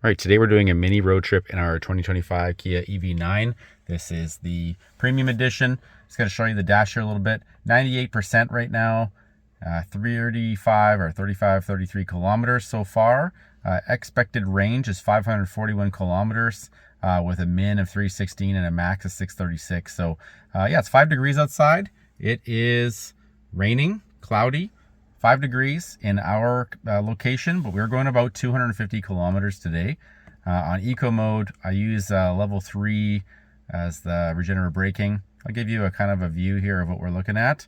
All right, today we're doing a mini road trip in our 2025 Kia EV9. This is the Premium Edition. Just going to show you the dash here a little bit. 98% right now, 35 or 35, 33 kilometers so far. Expected range is 541 kilometers with a min of 316 and a max of 636. So yeah, it's 5 degrees outside. It is raining, cloudy. 5 degrees in our location, but we're going about 250 kilometers today. On eco mode, I use level 3 as the regenerative braking. I'll give you a kind of a view here of what we're looking at.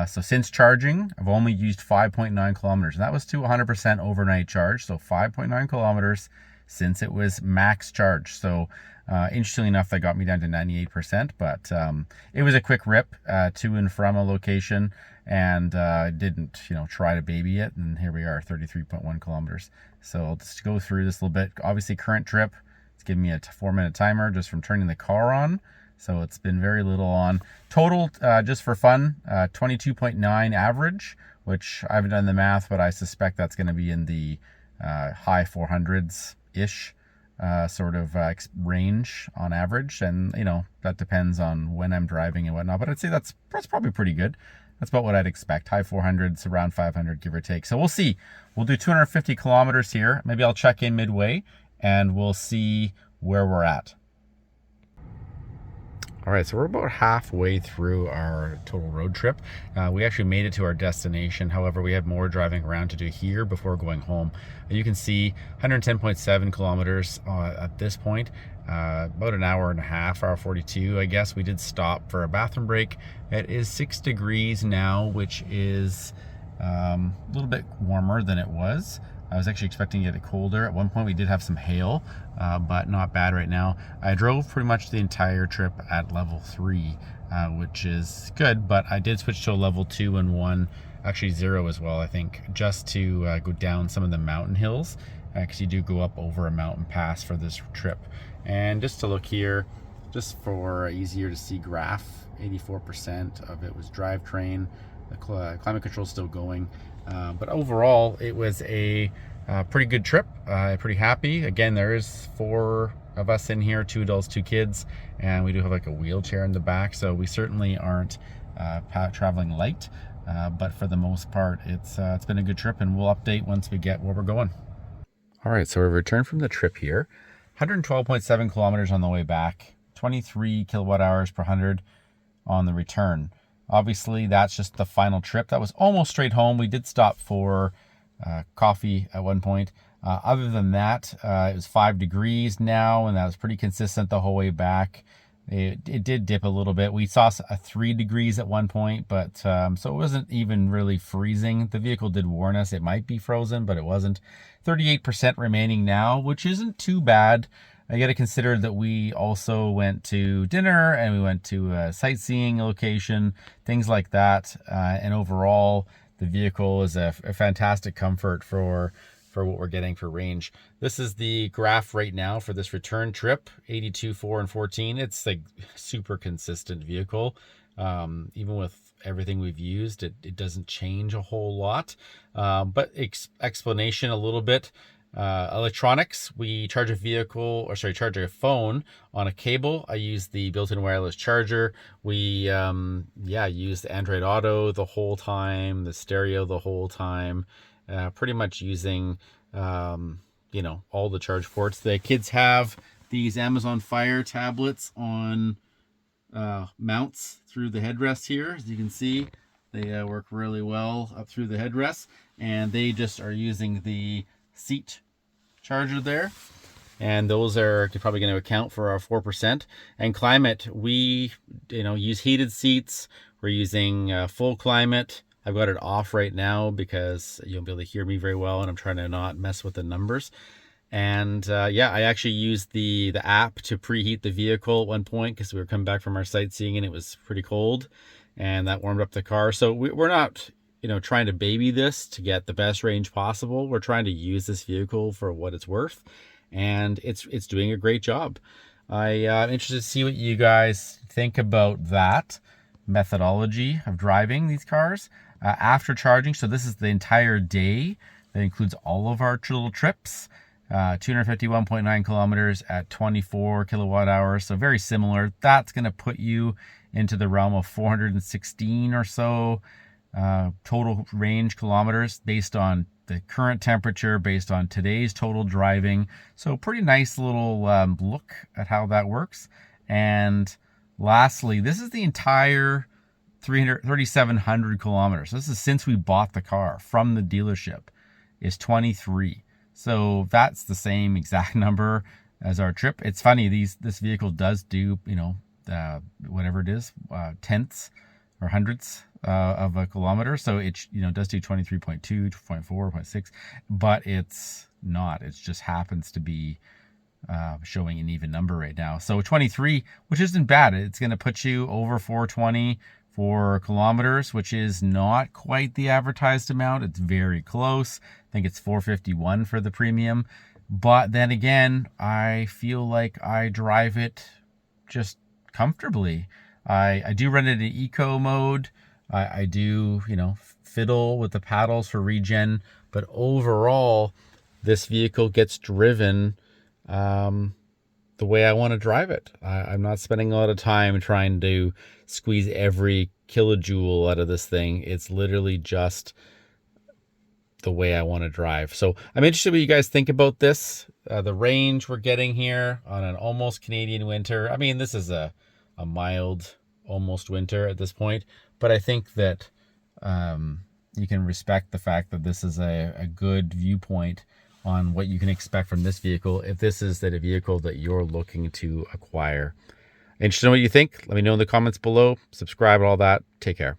So since charging, I've only used 5.9 kilometers, and that was to 100% overnight charge. So 5.9 kilometers since it was max charge. So interestingly enough, that got me down to 98%, but it was a quick rip to and from a location, and didn't try to baby it, and here we are, 33.1 kilometers. So I'll just go through this a little bit. Obviously current trip, it's giving me a 4-minute timer just from turning the car on, so it's been very little on. Total, just for fun, 22.9 average, which I haven't done the math, but I suspect that's going to be in the high 400s ish sort of range on average, and that depends on when I'm driving and whatnot, but I'd say that's probably pretty good. That's about what I'd expect. High 400s, around 500, give or take. So we'll see. We'll do 250 kilometers here. Maybe I'll check in midway and we'll see where we're at. All right, so we're about halfway through our total road trip. We actually made it to our destination. However, we have more driving around to do here before going home. You can see 110.7 kilometers at this point. About an hour and a half, hour 42, I guess. We did stop for a bathroom break. It is 6 degrees now, which is a little bit warmer than it was. I was actually expecting to get it colder. At one point we did have some hail, but not bad right now. I drove pretty much the entire trip at level 3, which is good, but I did switch to a level 2 and 1, actually 0 as well, I think, just to go down some of the mountain hills, because you do go up over a mountain pass for this trip. And just to look here, just for easier to see graph, 84% of it was drivetrain. The climate control is still going, but overall it was a pretty good trip. Pretty happy. Again, there is 4 of us in here, 2 adults, 2 kids, and we do have like a wheelchair in the back, so we certainly aren't traveling light, but for the most part it's been a good trip, and we'll update once we get where we're going. All right, so we've returned from the trip here. 112.7 kilometers on the way back, 23 kilowatt hours per 100 on the return. Obviously, that's just the final trip. That was almost straight home. We did stop for coffee at one point. Other than that, it was 5 degrees now, and that was pretty consistent the whole way back. It did dip a little bit. We saw 3 degrees at one point, but so it wasn't even really freezing. The vehicle did warn us it might be frozen, but it wasn't. 38% remaining now, which isn't too bad. I got to consider that we also went to dinner and we went to a sightseeing location, things like that. And overall, the vehicle is a fantastic comfort for what we're getting for range. This is the graph right now for this return trip, 82, 4, and 14. It's like super consistent vehicle. Even with everything we've used, it doesn't change a whole lot. But explanation a little bit. Electronics, we charge charge a phone on a cable. I use the built-in wireless charger. We use the Android Auto the whole time, the stereo the whole time, pretty much using all the charge ports. The kids have these Amazon Fire tablets on mounts through the headrest here. As you can see, they work really well up through the headrest, and they just are using the seat charger there, and those are probably going to account for our 4%. And climate, we use heated seats. We're using full climate. I've got it off right now because you'll be able to hear me very well, and I'm trying to not mess with the numbers. And I actually used the app to preheat the vehicle at one point because we were coming back from our sightseeing and it was pretty cold, and that warmed up the car. So we're not trying to baby this to get the best range possible. We're trying to use this vehicle for what it's worth, and it's doing a great job. I'm interested to see what you guys think about that methodology of driving these cars after charging. So this is the entire day. That includes all of our little trips. 251.9 kilometers at 24 kilowatt hours. So very similar. That's going to put you into the realm of 416 or so total range kilometers based on the current temperature, based on today's total driving. So pretty nice little look at how that works. And lastly, this is the entire 3,700 kilometers. This is since we bought the car from the dealership, is 23. So that's the same exact number as our trip. It's funny, this vehicle does do, whatever it is, tenths or hundredths of a kilometer. So it, does do 23.2, 2.4, 0.6, but it's not. It just happens to be showing an even number right now. So 23, which isn't bad. It's going to put you over 420 for kilometers, which is not quite the advertised amount. It's very close. I think it's 451 for the premium. But then again, I feel like I drive it just comfortably. I do run it in eco mode. I do, fiddle with the paddles for regen. But overall, this vehicle gets driven the way I want to drive it. I'm not spending a lot of time trying to squeeze every kilojoule out of this thing. It's literally just the way I want to drive. So I'm interested what you guys think about this. The range we're getting here on an almost Canadian winter. I mean, this is a mild almost winter at this point, but I think that you can respect the fact that this is a good viewpoint on what you can expect from this vehicle if this is the vehicle that you're looking to acquire. Interested in what you think? Let me know in the comments below. Subscribe and all that. Take care.